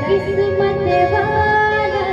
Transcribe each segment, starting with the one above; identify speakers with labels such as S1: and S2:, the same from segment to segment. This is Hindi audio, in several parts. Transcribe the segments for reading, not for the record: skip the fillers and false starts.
S1: किस्मत वाला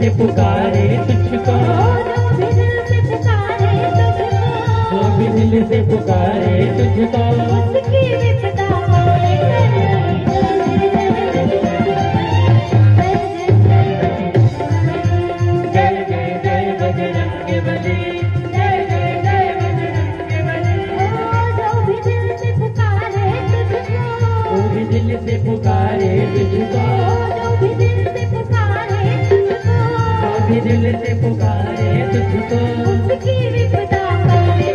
S2: से पुकारे तुझको, वो भी दिल से पुकारे तुझको,
S1: उसकी विपदा पाए
S2: जय जय जय बजरंग बली, जय जय जय बजरंग बली।
S1: जो भी दिल से पुकारे तुझको,
S2: वो भी दिल से पुकारे तुझको,
S1: जो भी दिल से पुकारे तुझको,
S2: वो भी दिल से पुकारे तुझको,
S1: उसकी विपदा पाए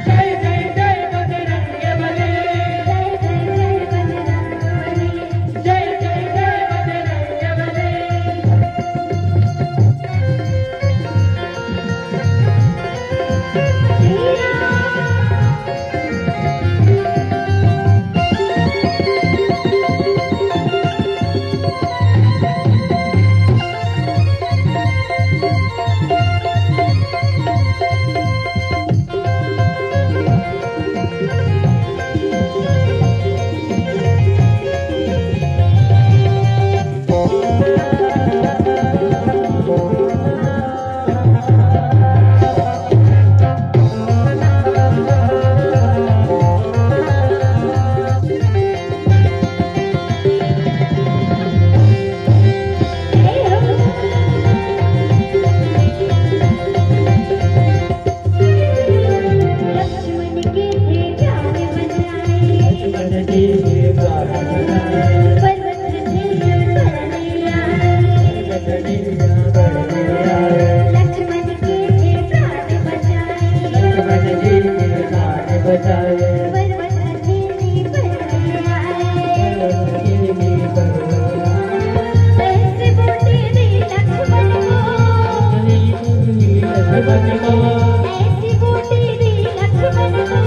S2: जय जय जय बजरंग बली, जय जय जय बजरंग बली। लक्ष्मण जी द्वार बनाए,
S1: पर्वत थे बढ़ने आए,
S2: कटरिया बढ़ने आए,
S1: लक्ष्मण के थे प्राण बचाए,
S2: लक्ष्मण जी ने प्राण बचाए,
S1: पर्वत थे बढ़ने आए,
S2: गिरनी पर
S1: ऐसी बूटी दी लक्ष्मण को,
S2: लक्ष्मण को,
S1: ऐसी बूटी दी लक्ष्मण को,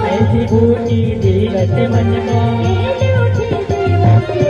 S2: ऐसी बूटी दी लक्ष्मण को,
S1: खेल उठी देवों के